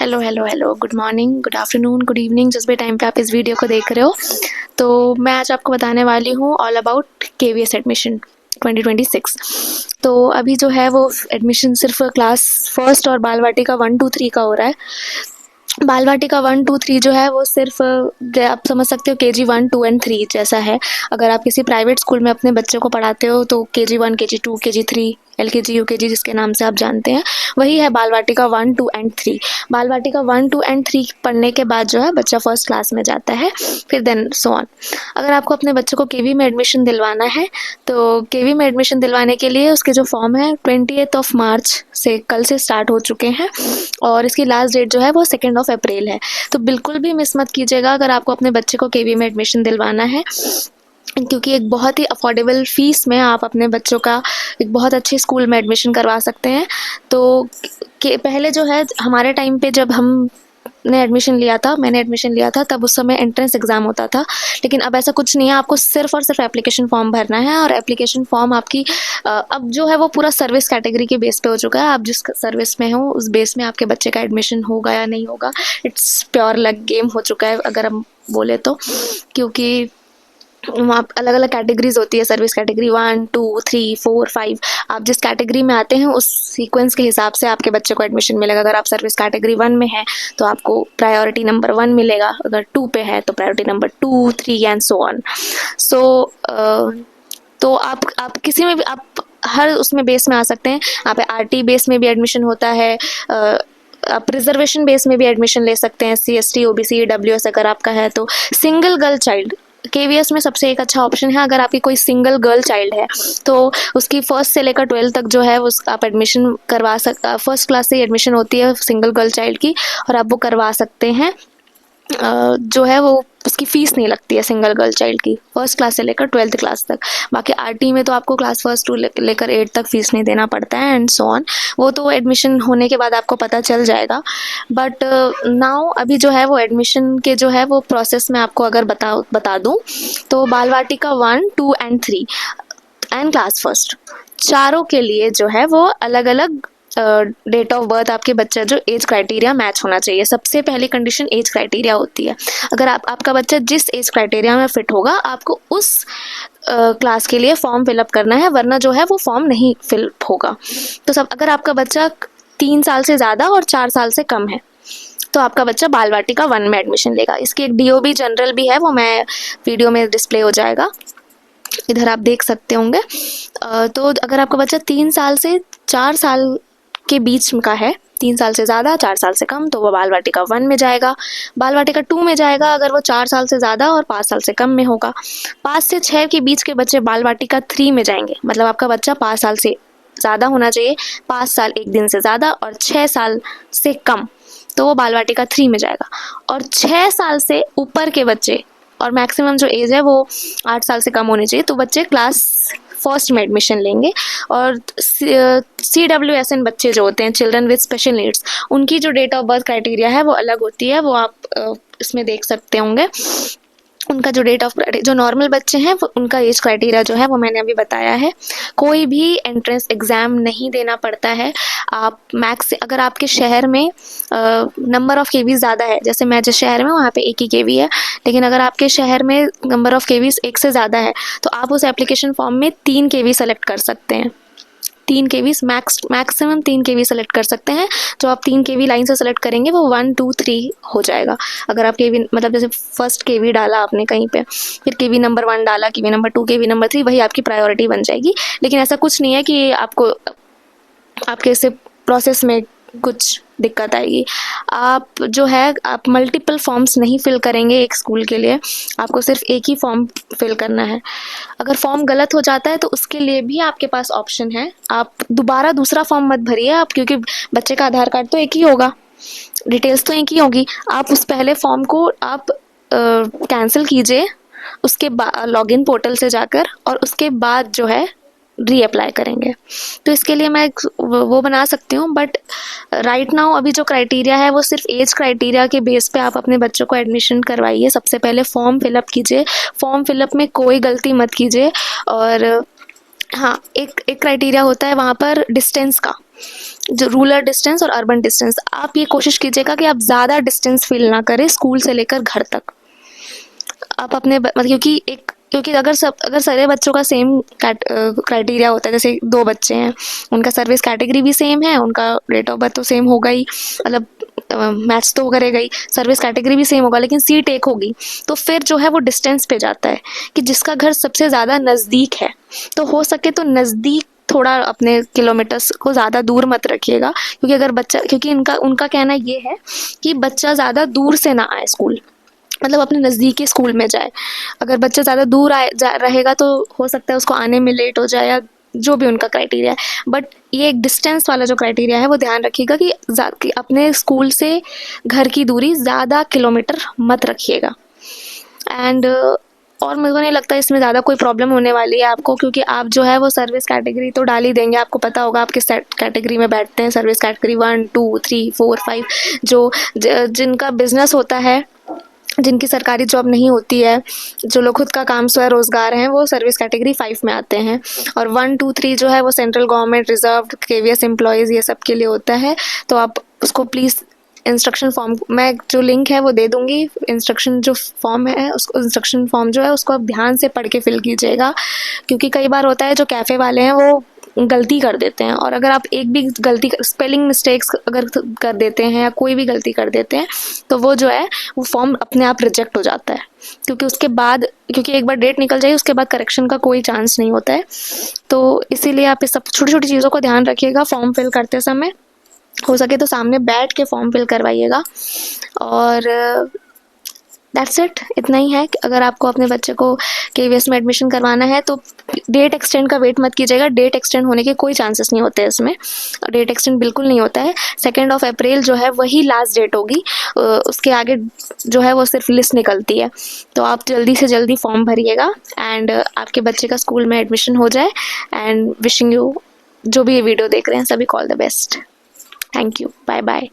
Hello hello hello, good morning, good afternoon, good evening, जिस भी time पे आप इस वीडियो को देख रहे हो। तो मैं आज आपको बताने वाली हूँ ऑल अबाउट केवीएस एडमिशन 2026। तो अभी जो है वो एडमिशन सिर्फ क्लास फर्स्ट और बाल वाटिका 1 2 3 का हो रहा है। बाल वाटिका 1 2 3 जो है वो सिर्फ आप समझ सकते हो KG 1 2 एंड 3 जैसा है। अगर आप किसी प्राइवेट स्कूल में अपने बच्चों को पढ़ाते हो तो KG 1 KG 2 KG 3 LKG UKG जिसके नाम से आप जानते हैं, वही है बाल वाटिका 1 2 एंड 3। बाल वाटिका 1 2 एंड 3 पढ़ने के बाद जो है बच्चा फर्स्ट क्लास में जाता है, फिर देन सो ऑन। अगर आपको अपने बच्चों को केवी में एडमिशन दिलवाना है तो केवी में एडमिशन दिलवाने के लिए उसके जो फॉर्म है 28 मार्च से कल से स्टार्ट हो चुके हैं और इसकी लास्ट डेट जो है वो 2 अप्रैल है। तो बिल्कुल भी मिस मत कीजिएगा अगर आपको अपने बच्चे को केवी में एडमिशन दिलवाना है, क्योंकि एक बहुत ही अफोर्डेबल फीस में आप अपने बच्चों का एक बहुत अच्छे स्कूल में एडमिशन करवा सकते हैं। तो पहले जो है हमारे टाइम पे जब मैंने एडमिशन लिया था तब उस समय एंट्रेंस एग्ज़ाम होता था, लेकिन अब ऐसा कुछ नहीं है। आपको सिर्फ और सिर्फ एप्लीकेशन फॉर्म भरना है और एप्लीकेशन फॉर्म आपकी अब जो है वो पूरा सर्विस कैटेगरी के बेस पे हो चुका है। आप जिस सर्विस में हो उस बेस में आपके बच्चे का एडमिशन होगा या नहीं होगा, इट्स प्योर लक गेम हो चुका है अगर हम बोले तो। क्योंकि वहाँ अलग अलग कैटेगरीज होती है, सर्विस कैटेगरी 1 2 3 4 5। आप जिस कैटेगरी में आते हैं उस सीक्वेंस के हिसाब से आपके बच्चे को एडमिशन मिलेगा। अगर आप सर्विस कैटेगरी 1 में हैं तो आपको प्रायोरिटी नंबर 1 मिलेगा, अगर 2 पे है तो priority number 2 3 and so on. तो आप किसी में भी आप हर उसमें बेस में आ सकते हैं। यहाँ पे RT बेस में भी एडमिशन होता है, आप रिजर्वेशन बेस में भी एडमिशन ले सकते हैं, CST OBC WS अगर आपका है तो। सिंगल गर्ल चाइल्ड KVS में सबसे एक अच्छा ऑप्शन है। अगर आपकी कोई सिंगल गर्ल चाइल्ड है तो उसकी फर्स्ट से लेकर 12 तक जो है उस आप एडमिशन करवा फर्स्ट क्लास से एडमिशन होती है सिंगल गर्ल चाइल्ड की, और आप वो करवा सकते हैं। जो है वो उसकी फ़ीस नहीं लगती है सिंगल गर्ल चाइल्ड की, फर्स्ट क्लास से लेकर 12th क्लास तक। बाकी RT में तो आपको क्लास फर्स्ट टू लेकर 8 तक फ़ीस नहीं देना पड़ता है एंड सो ऑन। वो तो एडमिशन होने के बाद आपको पता चल जाएगा। बट नाउ अभी जो है वो एडमिशन के जो है वो प्रोसेस में आपको अगर बता दूँ तो बाल वाटिका 1 2 एंड 3 एंड क्लास फर्स्ट चारों के लिए जो है वो अलग अलग डेट ऑफ बर्थ आपके बच्चा जो एज क्राइटेरिया मैच होना चाहिए। सबसे पहली कंडीशन एज क्राइटेरिया होती है। अगर आपका बच्चा जिस एज क्राइटेरिया में फिट होगा आपको उस क्लास के लिए फॉर्म फिलअप करना है, वरना जो है वो फॉर्म नहीं फिलअप होगा। तो अगर आपका बच्चा 3 साल से ज़्यादा और 4 साल से कम है तो आपका बच्चा बाल वाटिका 1 में एडमिशन लेगा। इसकी एक DOB जनरल भी है, वो मैं वीडियो में डिस्प्ले हो जाएगा, इधर आप देख सकते होंगे। तो अगर आपका बच्चा 3 साल से 4 साल के बीच का है, 3 साल से ज़्यादा 4 साल से कम, तो वो बाल वाटिका 1 में जाएगा। बाल वाटिका 2 में जाएगा अगर वो 4 साल से ज़्यादा और 5 साल से कम में होगा। 5 से 6 के बीच के बच्चे बाल वाटिका 3 में जाएंगे, मतलब आपका बच्चा 5 साल से ज़्यादा होना चाहिए, 5 साल 1 दिन से ज़्यादा और 6 साल से कम, तो वो बाल वाटिका 3 में जाएगा। और 6 साल से ऊपर के बच्चे और मैक्सिमम जो एज है वो 8 साल से कम होनी चाहिए, तो बच्चे क्लास फर्स्ट में एडमिशन लेंगे। और CWSN बच्चे जो होते हैं, चिल्ड्रन विद स्पेशल नीड्स, उनकी जो डेट ऑफ बर्थ क्राइटेरिया है वो अलग होती है, वो आप इसमें देख सकते होंगे। उनका जो जो नॉर्मल बच्चे हैं उनका एज क्राइटेरिया जो है वो मैंने अभी बताया है। कोई भी एंट्रेंस एग्ज़ाम नहीं देना पड़ता है। आप अगर आपके शहर में नंबर ऑफ़ केवीज़ ज़्यादा है, जैसे मैं जिस शहर में वहाँ पे 1 ही केवी है, लेकिन अगर आपके शहर में नंबर ऑफ़ केवीज़ 1 से ज़्यादा है तो आप उस एप्लीकेशन फॉर्म में 3 केवी सेलेक्ट कर सकते हैं। 3 केवीज़ मैक्सिमम 3 केवी सेलेक्ट कर सकते हैं। जो आप 3 केवी लाइन से सेलेक्ट करेंगे वो 1 2 3 हो जाएगा। अगर आप केवी मतलब जैसे फर्स्ट केवी डाला आपने कहीं पे, फिर केवी नंबर 1 डाला, केवी नंबर 2, केवी नंबर 3, वही आपकी प्रायोरिटी बन जाएगी। लेकिन ऐसा कुछ नहीं है कि आपके इसे प्रोसेस में कुछ दिक्कत आएगी। आप जो है आप मल्टीपल फॉर्म्स नहीं फिल करेंगे एक स्कूल के लिए, आपको सिर्फ एक ही फॉर्म फिल करना है। अगर फॉर्म गलत हो जाता है तो उसके लिए भी आपके पास ऑप्शन है, आप दोबारा दूसरा फॉर्म मत भरिए आप, क्योंकि बच्चे का आधार कार्ड तो एक ही होगा, डिटेल्स तो एक ही होगी। आप उस पहले फॉर्म को आप कैंसिल कीजिए, उसके बाद लॉगिन पोर्टल से जाकर, और उसके बाद जो है रीअप्लाई करेंगे। तो इसके लिए मैं वो बना सकती हूँ, बट राइट नाउ अभी जो क्राइटेरिया है वो सिर्फ एज क्राइटेरिया के बेस पे आप अपने बच्चों को एडमिशन करवाइए। सबसे पहले फॉर्म फिलअप कीजिए, फॉर्म फिलअप में कोई गलती मत कीजिए, और हाँ, एक एक क्राइटेरिया होता है वहाँ पर डिस्टेंस का, जो रूरल डिस्टेंस और अर्बन डिस्टेंस। आप ये कोशिश कीजिएगा कि आप ज़्यादा डिस्टेंस फील ना करें स्कूल से लेकर घर तक। आप अपने मतलब क्योंकि अगर सारे बच्चों का सेम क्राइटेरिया होता है, जैसे 2 बच्चे हैं, उनका सर्विस कैटेगरी भी सेम है, उनका डेट ऑफ बर्थ तो सेम होगा ही, मतलब मैच तो करेगा ही, सर्विस कैटेगरी भी सेम होगा, लेकिन सीट एक होगी, तो फिर जो है वो डिस्टेंस पे जाता है कि जिसका घर सबसे ज़्यादा नज़दीक है, तो हो सके तो नज़दीक थोड़ा अपने किलोमीटर्स को ज़्यादा दूर मत रखिएगा, क्योंकि अगर बच्चा, क्योंकि उनका कहना ये है कि बच्चा ज़्यादा दूर से ना आए स्कूल, मतलब अपने नज़दीकी स्कूल में जाए। अगर बच्चा ज़्यादा दूर रहेगा तो हो सकता है उसको आने में लेट हो जाए, या जो भी उनका क्राइटेरिया है। बट ये एक डिस्टेंस वाला जो क्राइटेरिया है वो ध्यान रखिएगा कि अपने स्कूल से घर की दूरी ज़्यादा किलोमीटर मत रखिएगा। एंड और मेरे को नहीं लगता इसमें ज़्यादा कोई प्रॉब्लम होने वाली है आपको, क्योंकि आप जो है वो सर्विस कैटेगरी तो डाल ही देंगे, आपको पता होगा आप किस कैटेगरी में बैठते हैं। सर्विस कैटेगरी 1, 2, 3, 4, 5, जो जिनका बिजनेस होता है, जिनकी सरकारी जॉब नहीं होती है, जो लोग खुद का काम स्वरोजगार हैं, वो सर्विस कैटेगरी 5 में आते हैं। और 1, 2, 3 जो है वो central government reserved KVS employees ये सब के लिए होता है। तो आप उसको प्लीज़ इंस्ट्रक्शन फॉर्म, मैं जो लिंक है वो दे दूँगी, इंस्ट्रक्शन जो फॉर्म है उसको, इंस्ट्रक्शन फॉर्म जो है उसको आप ध्यान से पढ़ के फिल कीजिएगा, क्योंकि कई बार होता है जो कैफ़े वाले हैं वो गलती कर देते हैं, और अगर आप एक भी गलती, स्पेलिंग मिस्टेक्स अगर कर देते हैं या कोई भी गलती कर देते हैं, तो वो जो है वो फॉर्म अपने आप रिजेक्ट हो जाता है, क्योंकि एक बार डेट निकल जाए उसके बाद करेक्शन का कोई चांस नहीं होता है। तो इसीलिए आप इस सब छोटी छोटी चीज़ों को ध्यान रखिएगा फॉर्म फिल करते समय। हो सके तो सामने बैठ के फॉर्म फिल करवाइएगा। और दैट्स इट, इतना ही है कि अगर आपको अपने बच्चे को केवीएस में एडमिशन करवाना है तो डेट एक्सटेंड का वेट मत कीजिएगा। डेट एक्सटेंड होने के कोई चांसेस नहीं होते इसमें, डेट एक्सटेंड बिल्कुल नहीं होता है। 2 अप्रैल जो है वही लास्ट डेट होगी, उसके आगे जो है वो सिर्फ लिस्ट निकलती है। तो आप जल्दी से जल्दी फॉर्म भरिएगा एंड आपके बच्चे का स्कूल में एडमिशन हो जाए। एंड विशिंग यू, जो भी ये वीडियो देख रहे हैं सभी, all the best. Thank you, bye bye.